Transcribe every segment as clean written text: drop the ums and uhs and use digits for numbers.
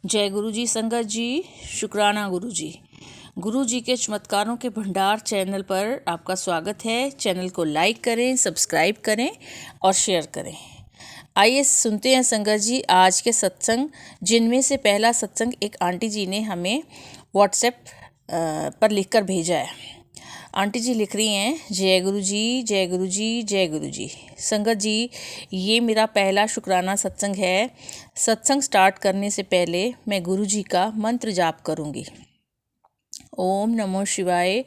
जय गुरु जी। संगत जी, शुक्राना गुरु जी। गुरु जी के चमत्कारों के भंडार चैनल पर आपका स्वागत है। चैनल को लाइक करें, सब्सक्राइब करें और शेयर करें। आइए सुनते हैं संगत जी आज के सत्संग, जिनमें से पहला सत्संग एक आंटी जी ने हमें व्हाट्सएप पर लिखकर भेजा है। आंटी जी लिख रही हैं, जय गुरु जी, जय गुरु जी, जय गुरु जी। संगत जी, ये मेरा पहला शुक्राना सत्संग है। सत्संग स्टार्ट करने से पहले मैं गुरु जी का मंत्र जाप करूंगी। ओम नमो शिवाय,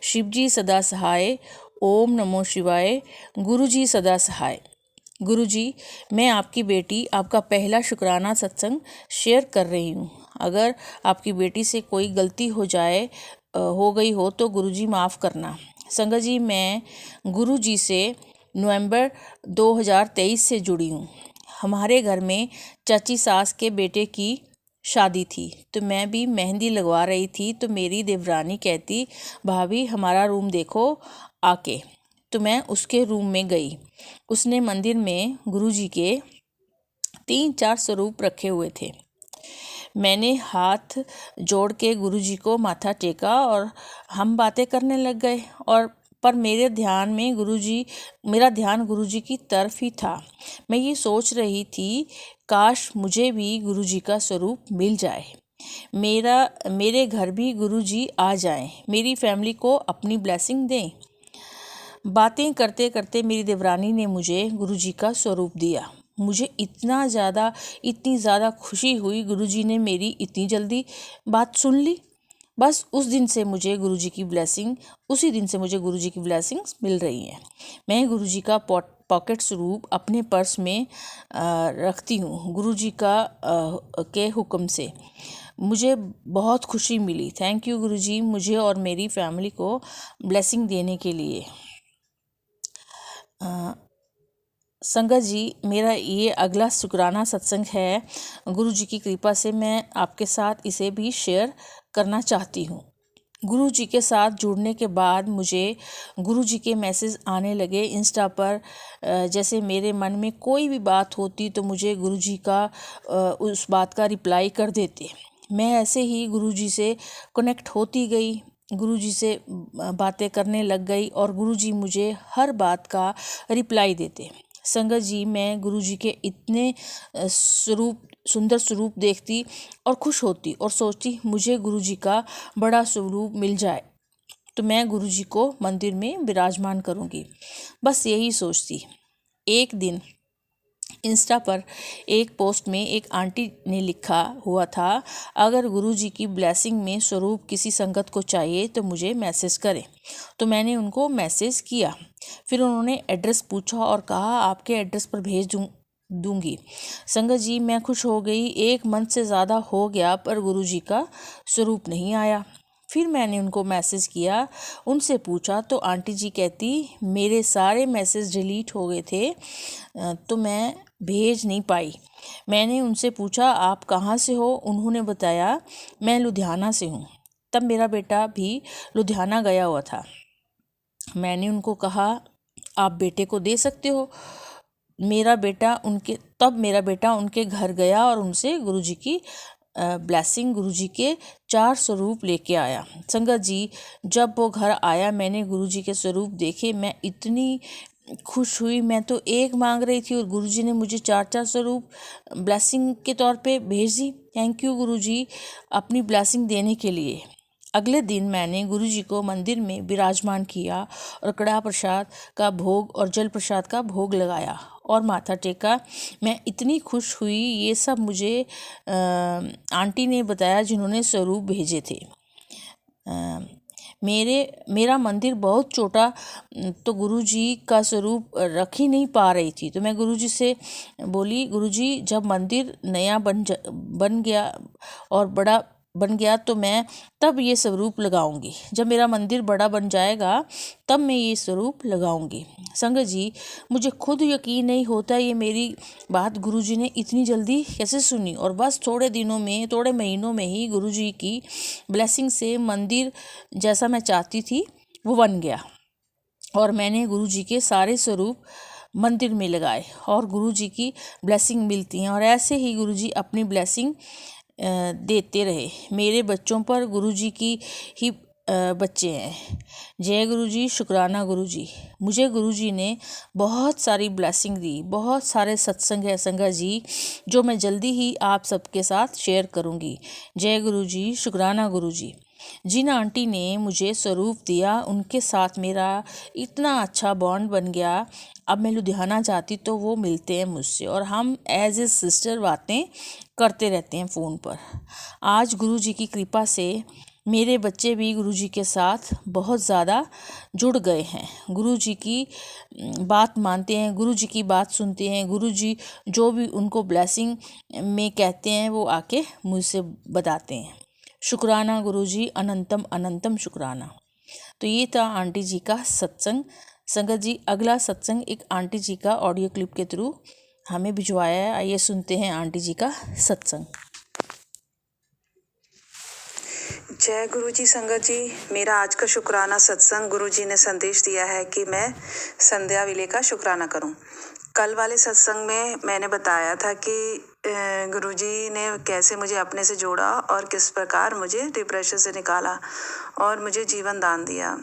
शिव जी सदा सहाय। ओम नमो शिवाय, गुरु जी सदा सहाय। गुरु जी, मैं आपकी बेटी आपका पहला शुक्राना सत्संग शेयर कर रही हूँ। अगर आपकी बेटी से कोई गलती हो गई हो तो गुरुजी माफ़ करना। संगत जी, मैं गुरुजी से नवंबर 2023 से जुड़ी हूँ। हमारे घर में चाची सास के बेटे की शादी थी, तो मैं भी मेहंदी लगवा रही थी, तो मेरी देवरानी कहती, भाभी हमारा रूम देखो आके। तो मैं उसके रूम में गई। उसने मंदिर में गुरुजी के 3-4 स्वरूप रखे हुए थे। मैंने हाथ जोड़ के गुरुजी को माथा टेका और हम बातें करने लग गए। पर मेरा ध्यान गुरुजी की तरफ ही था। मैं ये सोच रही थी, काश मुझे भी गुरुजी का स्वरूप मिल जाए, मेरे घर भी गुरुजी आ जाएं, मेरी फैमिली को अपनी ब्लेसिंग दें। बातें करते करते मेरी देवरानी ने मुझे गुरुजी का स्वरूप दिया। मुझे इतनी ज़्यादा खुशी हुई, गुरुजी ने मेरी इतनी जल्दी बात सुन ली। बस उसी दिन से मुझे गुरुजी की ब्लेसिंग्स मिल रही हैं। मैं गुरुजी का पॉकेट स्वरूप अपने पर्स में रखती हूँ। गुरुजी के हुक्म से मुझे बहुत खुशी मिली। थैंक यू गुरुजी, मुझे और मेरी फैमिली को ब्लेसिंग देने के लिए। संगत जी, मेरा ये अगला शुक्राना सत्संग है। गुरु जी की कृपा से मैं आपके साथ इसे भी शेयर करना चाहती हूँ। गुरु जी के साथ जुड़ने के बाद मुझे गुरु जी के मैसेज आने लगे इंस्टा पर। जैसे मेरे मन में कोई भी बात होती तो मुझे गुरु जी का उस बात का रिप्लाई कर देते। मैं ऐसे ही गुरु जी से कनेक्ट होती गई, गुरु जी से बातें करने लग गई और गुरु जी मुझे हर बात का रिप्लाई देते। संगत जी, मैं गुरु जी के इतने सुंदर स्वरूप देखती और खुश होती और सोचती, मुझे गुरु जी का बड़ा स्वरूप मिल जाए तो मैं गुरु जी को मंदिर में विराजमान करूँगी। बस यही सोचती। एक दिन इंस्टा पर एक पोस्ट में एक आंटी ने लिखा हुआ था, अगर गुरु जी की ब्लेसिंग में स्वरूप किसी संगत को चाहिए तो मुझे मैसेज करें। तो मैंने उनको मैसेज किया। फिर उन्होंने एड्रेस पूछा और कहा, आपके एड्रेस पर भेज दूंगी। संगत जी, मैं खुश हो गई। 1 मंथ से ज़्यादा हो गया पर गुरु जी का स्वरूप नहीं आया। फिर मैंने उनको मैसेज किया, उनसे पूछा तो आंटी जी कहती, मेरे सारे मैसेज डिलीट हो गए थे तो मैं भेज नहीं पाई। मैंने उनसे पूछा, आप कहाँ से हो? उन्होंने बताया, मैं लुधियाना से हूँ। तब मेरा बेटा भी लुधियाना गया हुआ था। मैंने उनको कहा, आप बेटे को दे सकते हो। मेरा बेटा उनके घर गया और उनसे गुरुजी की ब्लेसिंग, गुरुजी के 4 स्वरूप लेके आया। संगत जी, जब वो घर आया, मैंने गुरुजी के स्वरूप देखे, मैं इतनी खुश हुई। मैं तो एक मांग रही थी और गुरुजी ने मुझे 4-4 स्वरूप ब्लेसिंग के तौर पे भेज दी। थैंक यू गुरुजी, अपनी ब्लेसिंग देने के लिए। अगले दिन मैंने गुरुजी को मंदिर में विराजमान किया और कड़ा प्रसाद का भोग और जल प्रसाद का भोग लगाया और माथा टेका। मैं इतनी खुश हुई। ये सब मुझे आंटी ने बताया जिन्होंने स्वरूप भेजे थे। मेरा मंदिर बहुत छोटा, तो गुरुजी का स्वरूप रख ही नहीं पा रही थी। तो मैं गुरुजी से बोली, गुरुजी जब मंदिर नया बन गया और बड़ा बन गया तो मैं तब ये स्वरूप लगाऊंगी। जब मेरा मंदिर बड़ा बन जाएगा तब मैं ये स्वरूप लगाऊंगी। संगत जी, मुझे खुद यकीन नहीं होता ये मेरी बात गुरुजी ने इतनी जल्दी कैसे सुनी। और बस थोड़े महीनों में ही गुरुजी की ब्लेसिंग से मंदिर जैसा मैं चाहती थी वो बन गया और मैंने गुरुजी के सारे स्वरूप मंदिर में लगाए और गुरुजी की ब्लेसिंग मिलती हैं। और ऐसे ही गुरुजी अपनी ब्लेसिंग देते रहे। मेरे बच्चों पर गुरुजी की ही बच्चे हैं। जय गुरुजी, शुक्राना गुरुजी। मुझे गुरुजी ने बहुत सारी ब्लेसिंग दी, बहुत सारे सत्संग है संगा जी जो मैं जल्दी ही आप सबके साथ शेयर करूँगी। जय गुरुजी, शुक्राना गुरुजी। जिन आंटी ने मुझे स्वरूप दिया उनके साथ मेरा इतना अच्छा बॉन्ड बन गया। अब मैं लुधियाना जाती तो वो मिलते हैं मुझसे और हम एज ए सिस्टर बातें करते रहते हैं फ़ोन पर। आज गुरुजी की कृपा से मेरे बच्चे भी गुरुजी के साथ बहुत ज़्यादा जुड़ गए हैं। गुरुजी की बात मानते हैं, गुरुजी की बात सुनते हैं। गुरुजी जो भी उनको ब्लेसिंग में कहते हैं वो आके मुझसे बताते हैं। शुक्राना गुरुजी, अनंतम अनंतम शुक्राना। तो ये था आंटी जी का सत्संग। संगत जी, अगला सत्संग एक आंटी जी का ऑडियो क्लिप के थ्रू हमें भिजवाया है। आइए सुनते हैं आंटी जी का सत्संग। जय गुरु जी। संगत जी, मेरा आज का शुक्राना सत्संग गुरु जी ने संदेश दिया है कि मैं संध्या विले का शुक्राना करूं। कल वाले सत्संग में मैंने बताया था कि गुरु जी ने कैसे मुझे अपने से जोड़ा और किस प्रकार मुझे डिप्रेशन से निकाला और मुझे जीवन दान दिया।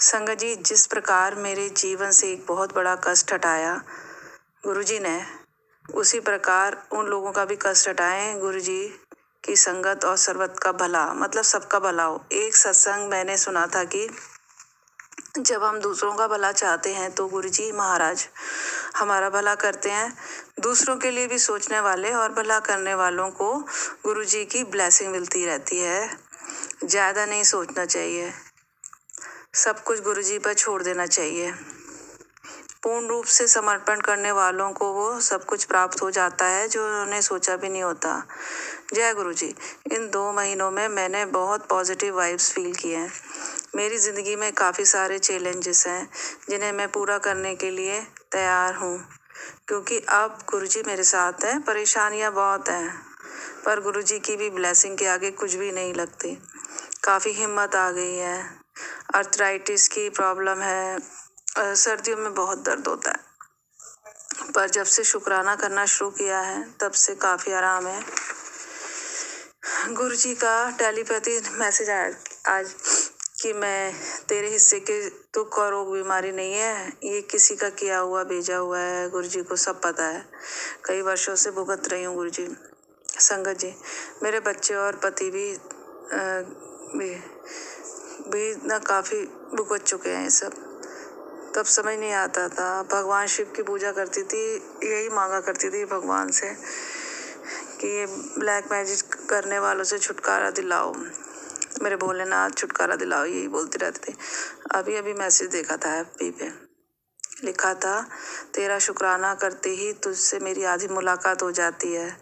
संगत जी, जिस प्रकार मेरे जीवन से एक बहुत बड़ा कष्ट हटाया गुरु जी ने, उसी प्रकार उन लोगों का भी कष्ट हटाएं गुरु जी की संगत और सर्वत का भला, मतलब सबका भला हो। एक सत्संग मैंने सुना था कि जब हम दूसरों का भला चाहते हैं तो गुरुजी महाराज हमारा भला करते हैं। दूसरों के लिए भी सोचने वाले और भला करने वालों को गुरुजी की ब्लेसिंग मिलती रहती है। ज़्यादा नहीं सोचना चाहिए, सब कुछ गुरुजी पर छोड़ देना चाहिए। पूर्ण रूप से समर्पण करने वालों को वो सब कुछ प्राप्त हो जाता है जो उन्होंने सोचा भी नहीं होता। जय गुरु जी। इन 2 महीनों में मैंने बहुत पॉजिटिव वाइब्स फील किए हैं। मेरी ज़िंदगी में काफ़ी सारे चैलेंजेस हैं जिन्हें मैं पूरा करने के लिए तैयार हूँ, क्योंकि अब गुरुजी मेरे साथ हैं। परेशानियाँ बहुत हैं पर गुरुजी की भी ब्लेसिंग के आगे कुछ भी नहीं लगती। काफ़ी हिम्मत आ गई है। आर्थराइटिस की प्रॉब्लम है, सर्दियों में बहुत दर्द होता है, पर जब से शुक्राना करना शुरू किया है तब से काफ़ी आराम है। गुरुजी का टेलीपैथी मैसेज आया आज कि मैं तेरे हिस्से के दुख और रोग बीमारी नहीं है, ये किसी का किया हुआ भेजा हुआ है। गुरुजी को सब पता है, कई वर्षों से भुगत रही हूँ गुरुजी। संगत जी, मेरे बच्चे और पति भी ना काफ़ी भुगत चुके हैं ये सब। तब समझ नहीं आता था। भगवान शिव की पूजा करती थी, यही मांगा करती थी भगवान से कि ये ब्लैक मैजिक करने वालों से छुटकारा दिलाओ, मेरे भोलेनाथ छुटकारा दिलाओ, यही बोलती रहती थी। अभी अभी मैसेज देखा था एफबी पे, लिखा था तेरा शुक्राना करते ही तुझसे मेरी आधी मुलाकात हो जाती है।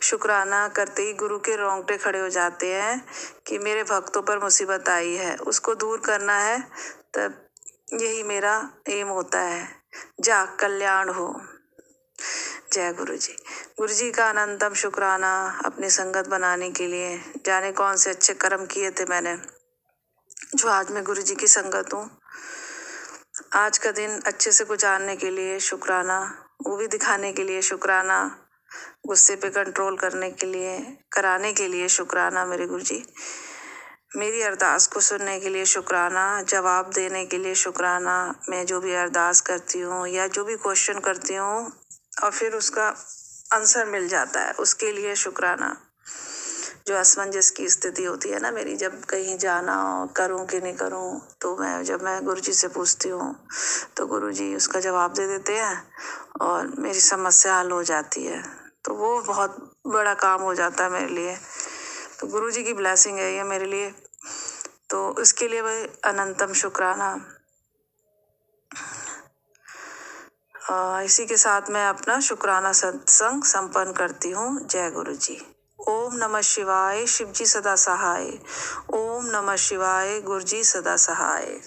शुक्राना करते ही गुरु के रोंगटे खड़े हो जाते हैं कि मेरे भक्तों पर मुसीबत आई है, उसको दूर करना है। तब यही मेरा एम होता है, जा कल्याण हो। जय गुरु जी। गुरु जी का अनंतम शुक्राना अपनी संगत बनाने के लिए। जाने कौन से अच्छे कर्म किए थे मैंने जो आज मैं गुरु जी की संगत हूँ। आज का दिन अच्छे से गुजारने के लिए शुक्राना, मूवी दिखाने के लिए शुक्राना, गुस्से पे कंट्रोल करने के लिए कराने के लिए शुक्राना मेरे गुरु जी। मेरी अरदास को सुनने के लिए शुक्राना, जवाब देने के लिए शुक्राना। मैं जो भी अरदास करती हूँ या जो भी क्वेश्चन करती हूँ और फिर उसका आंसर मिल जाता है, उसके लिए शुक्राना। जो असमंजस की स्थिति होती है ना मेरी, जब कहीं जाना हो, करूँ कि नहीं करूँ, तो जब मैं गुरुजी से पूछती हूँ तो गुरुजी उसका जवाब दे देते हैं और मेरी समस्या हल हो जाती है। तो वो बहुत बड़ा काम हो जाता है मेरे लिए। तो गुरुजी की ब्लेसिंग है ये मेरे लिए, तो इसके लिए वही अनंतम शुक्राना। इसी के साथ मैं अपना शुक्राना सत्संग संपन्न करती हूँ। जय गुरु जी। ओम नमः शिवाय, शिव जी सदा सहाय। ओम नमः शिवाय, गुरु जी सदा सहाय।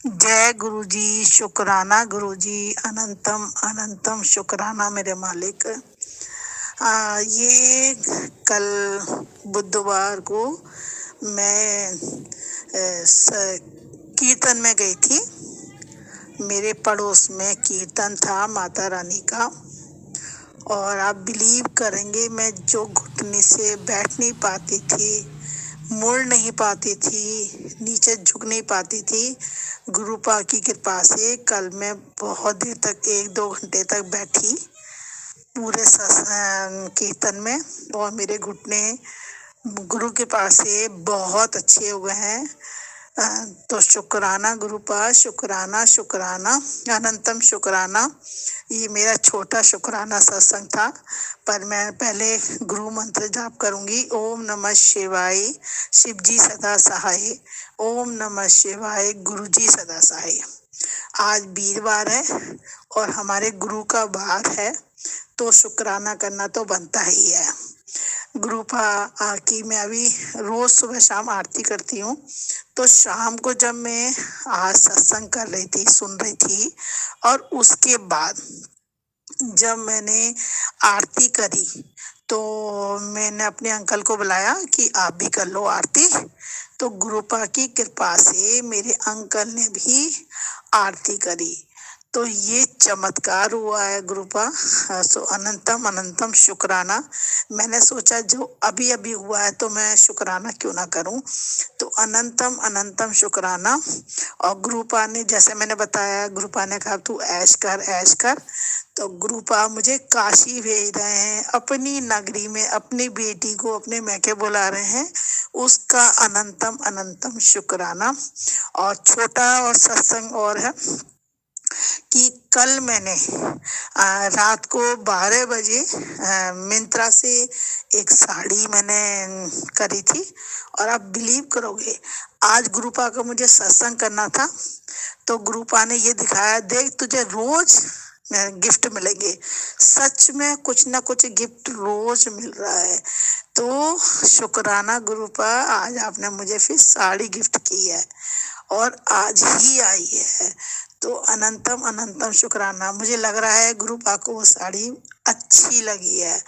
जय गुरु जी, शुक्राना गुरु जी, अनंतम अनंतम शुक्राना मेरे मालिक। ये कल बुधवार को मैं कीर्तन में गई थी। मेरे पड़ोस में कीर्तन था माता रानी का और आप बिलीव करेंगे, मैं जो घुटने से बैठ नहीं पाती थी, मुड़ नहीं पाती थी, नीचे झुक नहीं पाती थी, गुरुपा की कृपा से कल मैं बहुत देर तक 1-2 घंटे तक बैठी पूरे कीर्तन में, और मेरे घुटने गुरु के पास से बहुत अच्छे हुए हैं। तो शुक्राना गुरुपा, शुक्राना शुक्राना, अनंतम शुक्राना। ये मेरा छोटा शुक्राना सत्संग था, पर मैं पहले गुरु मंत्र जाप करूंगी। ओम नमः शिवाय, शिव जी सदा सहाय। ओम नमः शिवाय, गुरु जी सदा सहाय। आज वीरवार है और हमारे गुरु का वार है, तो शुक्राना करना तो बनता ही है। गुरुपा की मैं अभी रोज सुबह शाम आरती करती हूँ। तो शाम को जब मैं आज सत्संग कर रही थी, सुन रही थी, और उसके बाद जब मैंने आरती करी तो मैंने अपने अंकल को बुलाया कि आप भी कर लो आरती। तो गुरुपा की कृपा से मेरे अंकल ने भी आरती करी। तो ये चमत्कार हुआ है गुरुपा। सो अनंतम अनंतम शुक्राना। मैंने सोचा जो अभी अभी हुआ है तो मैं शुक्राना क्यों ना करूं। तो अनंतम अनंतम शुक्राना। और गुरुपा ने, जैसे मैंने बताया, गुरुपा ने कहा तू ऐश कर ऐश कर। तो गुरुपा मुझे काशी भेज रहे हैं, अपनी नगरी में अपनी बेटी को अपने मैके बुला रहे हैं, उसका अनंतम अनंतम शुक्राना। और छोटा और सत्संग और है कि कल मैंने रात को 12 बजे मिंत्रा से एक साड़ी मैंने करी थी, और आप बिलीव करोगे आज गुरुपा का मुझे सत्संग करना था, तो गुरुपा ने ये दिखाया, देख तुझे रोज गिफ्ट मिलेंगे। सच में कुछ ना कुछ गिफ्ट रोज मिल रहा है। तो शुक्राना गुरुपा, आज आपने मुझे फिर साड़ी गिफ्ट की है और आज ही आई है। तो अनंतम अनंतम शुक्राना। मुझे लग रहा है गुरुपा को वो साड़ी अच्छी लगी है,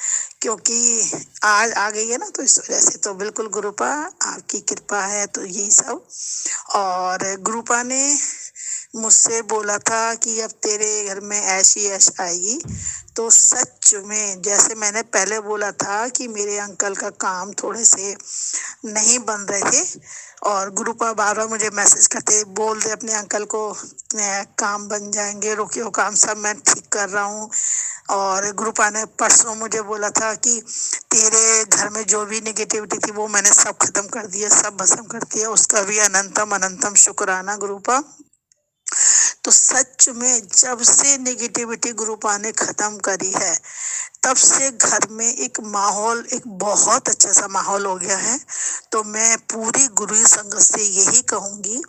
क्योंकि आज आ गई है ना, तो इस वजह से। तो बिल्कुल गुरुपा आपकी कृपा है, तो यही सब। और गुरुपा ने मुझसे बोला था कि अब तेरे घर में ऐसी ऐश आएगी। तो सच में जैसे मैंने पहले बोला था कि मेरे अंकल का काम थोड़े से नहीं बन रहे थे, और गुरुपा बार बार मुझे मैसेज करते, बोल दे अपने अंकल को काम बन जाएंगे, रुकियो काम सब मैं ठीक कर रहा हूँ। और गुरुपा ने परसों मुझे बोला था कि तेरे घर में जो भी निगेटिविटी थी वो मैंने सब खत्म कर दिया, सब भस्म कर दिया। उसका भी अनंतम अनंतम शुक्राना गुरुपा। तो सच में जब से नेगेटिविटी गुरुपा ने खत्म करी है, तब से घर में एक माहौल, एक बहुत अच्छा सा माहौल हो गया है। तो मैं पूरी गुरु संगत से यही कहूंगी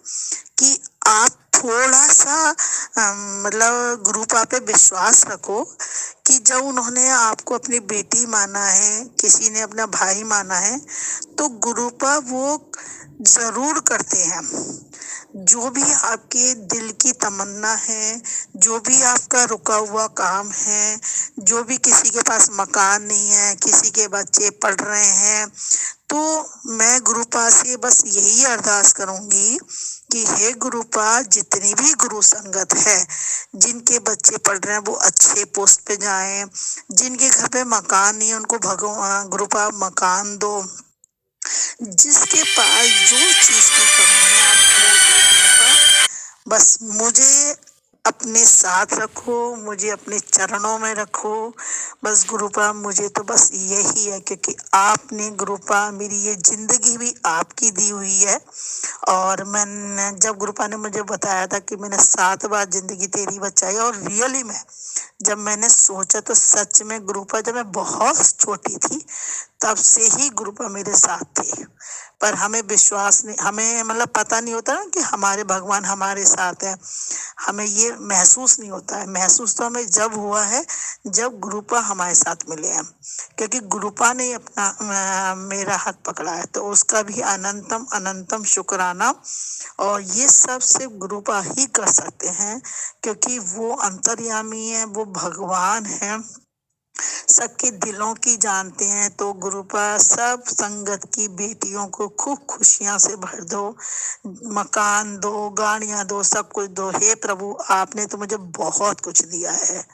कि आप थोड़ा सा मतलब गुरुपा पे विश्वास रखो, कि जब उन्होंने आपको अपनी बेटी माना है, किसी ने अपना भाई माना है, तो गुरुपा वो जरूर करते हैं। जो भी आपके दिल की तमन्ना है, जो भी आपका रुका हुआ काम है, जो भी किसी के पास मकान नहीं है, किसी के बच्चे पढ़ रहे हैं, तो मैं गुरुपा से बस यही अरदास करूंगी कि हे गुरुपा, जितनी भी गुरु संगत है, जिनके बच्चे पढ़ रहे हैं वो अच्छे पोस्ट पे जाएं, जिनके घर पे मकान नहीं है उनको भगवान गुरुपा मकान दो, जिसके पास जो चीज की कमी है आप वो दो गुरुपा। बस मुझे अपने साथ रखो, मुझे अपने चरणों में रखो। बस गुरुपा मुझे तो बस यही है, क्योंकि आपने गुरुपा मेरी ये जिंदगी भी आपकी दी हुई है। और मैंने जब गुरुपा ने मुझे बताया था कि मैंने 7 बार जिंदगी तेरी बचाई, और रियली में जब मैंने सोचा तो सच में गुरुपा, जब मैं बहुत छोटी थी तब से ही गुरुपा मेरे साथ थे। पर हमें विश्वास नहीं, हमें मतलब पता नहीं होता ना कि हमारे भगवान हमारे साथ है, हमें ये महसूस नहीं होता है। महसूस तो हमें जब हुआ है जब गुरुपा हमारे साथ मिले हैं, क्योंकि गुरुपा ने अपना मेरा हाथ पकड़ा है। तो उसका भी अनंतम अनंतम शुक्राना। और ये सब सिर्फ गुरुपा ही कर सकते हैं, क्योंकि वो अंतर्यामी है, वो भगवान है। सबके दिलों की जानते हैं, तो गुरुपा सब संगत की बेटियों को खूब खुशियां से भर दो, मकान दो, गाड़ियां दो, सब कुछ दो। हे प्रभु, आपने तो मुझे बहुत कुछ दिया है,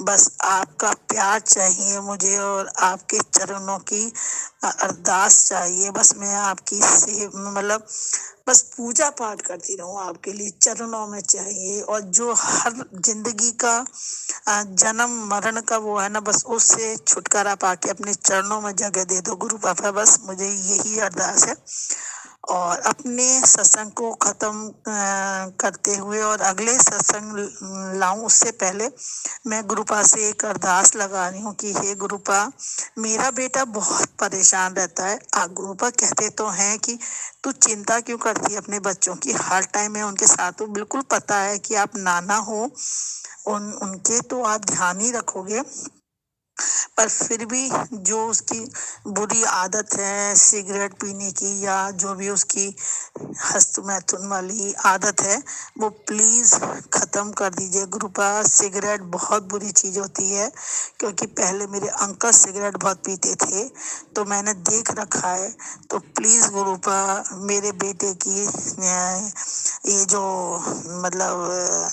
बस आपका प्यार चाहिए मुझे और आपके चरणों की अरदास चाहिए। बस मैं आपकी से मतलब बस पूजा पाठ करती रहूं आपके लिए, चरणों में चाहिए। और जो हर जिंदगी का जन्म मरण का वो है ना, बस उससे छुटकारा पाके अपने चरणों में जगह दे दो गुरु पापा, बस मुझे यही अरदास है। और अपने सत्संग को खत्म करते हुए और अगले सत्संग लाऊं उससे पहले मैं गुरुपा से एक अरदास लगा रही हूँ कि हे गुरुपा, मेरा बेटा बहुत परेशान रहता है। गुरुपा कहते तो हैं कि तू चिंता क्यों करती है अपने बच्चों की, हर टाइम में उनके साथ हो, बिल्कुल पता है कि आप नाना हो, उनके तो आप ध्यान ही रखोगे, पर फिर भी जो उसकी बुरी आदत है सिगरेट पीने की या जो भी उसकी हस्त मैथुन वाली आदत है, वो प्लीज खत्म कर दीजिए गुरुपा। सिगरेट बहुत बुरी चीज होती है, क्योंकि पहले मेरे अंकल सिगरेट बहुत पीते थे, तो मैंने देख रखा है। तो प्लीज गुरुपा, मेरे बेटे की ये जो मतलब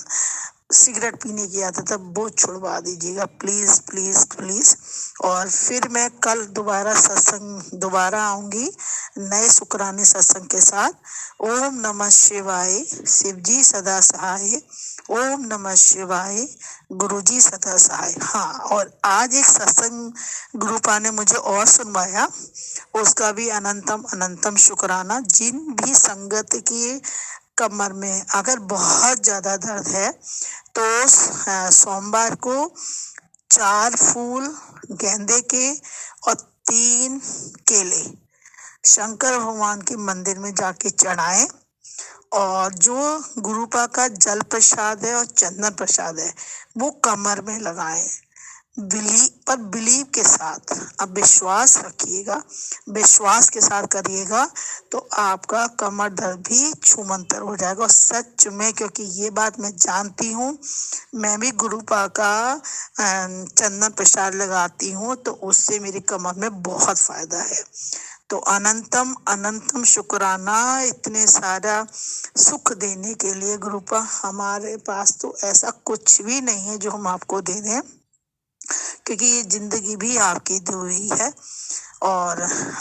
सिगरेट पीने की आदत है वो छुड़वा दीजिएगा, प्लीज प्लीज प्लीज। और फिर मैं कल दोबारा आऊंगी नए शुक्राने सत्संग के साथ। ओम नमः शिवाय, शिव जी सदा सहाय। ओम नमः शिवाय, गुरुजी सदा सहाय। हाँ, और आज एक सत्संग गुरुपा ने मुझे और सुनवाया, उसका भी अनंतम अनंतम शुक्राना। जिन भी संगत की कमर में अगर बहुत ज्यादा दर्द है, तो सोमवार को 4 फूल गेंदे के और 3 केले शंकर भगवान के मंदिर में जाके चढ़ाएं। और जो गुरुपा का जल प्रसाद है और चंदन प्रसाद है वो कमर में लगाएं, बिलीव के साथ। अब विश्वास रखिएगा, विश्वास के साथ करिएगा, तो आपका कमर दर्द भी छूमंतर हो जाएगा। और सच में, क्योंकि ये बात मैं जानती हूँ, मैं भी गुरुपा का चंदन प्रसाद लगाती हूँ, तो उससे मेरी कमर में बहुत फायदा है। तो अनंतम अनंतम शुक्राना इतने सारा सुख देने के लिए गुरुपा। हमारे पास तो ऐसा कुछ भी नहीं है जो हम आपको दे दें, क्योंकि ये जिंदगी भी आपकी दी हुई है। और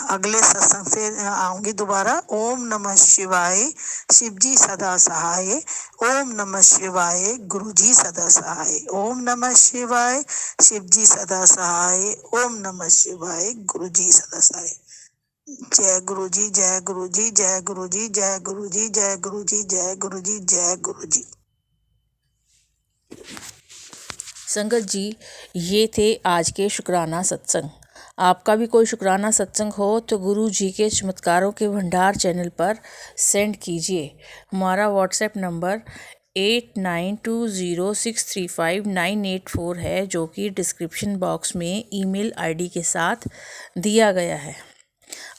अगले सत्संग से आऊंगी दोबारा। ओम नमः शिवाय, शिव जी सदा सहाय। ओम नमः शिवाय, गुरु जी सदा सहाय। ओम नमः शिवाय, शिव जी सदा सहाय। ओम नमः शिवाय, गुरु जी सदा सहाय। जय गुरु जी, जय गुरु जी, जय गुरु जी, जय गुरु जी, जय गुरु जी, जय गुरु जी, जय गुरु जी। संगत जी, ये थे आज के शुक्राना सत्संग। आपका भी कोई शुक्राना सत्संग हो तो गुरु जी के चमत्कारों के भंडार चैनल पर सेंड कीजिए। हमारा व्हाट्सएप नंबर 8920635984 है, जो कि डिस्क्रिप्शन बॉक्स में ईमेल आईडी के साथ दिया गया है।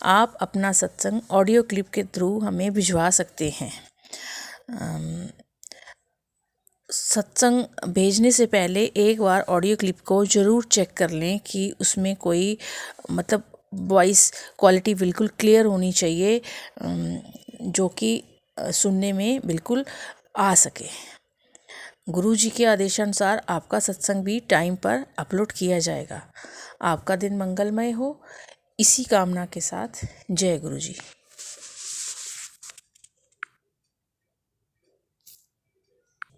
आप अपना सत्संग ऑडियो क्लिप के थ्रू हमें भिजवा सकते हैं। सत्संग भेजने से पहले एक बार ऑडियो क्लिप को ज़रूर चेक कर लें कि उसमें कोई मतलब वॉइस क्वालिटी बिल्कुल क्लियर होनी चाहिए, जो कि सुनने में बिल्कुल आ सके। गुरु जी के आदेशानुसार आपका सत्संग भी टाइम पर अपलोड किया जाएगा। आपका दिन मंगलमय हो, इसी कामना के साथ जय गुरु जी।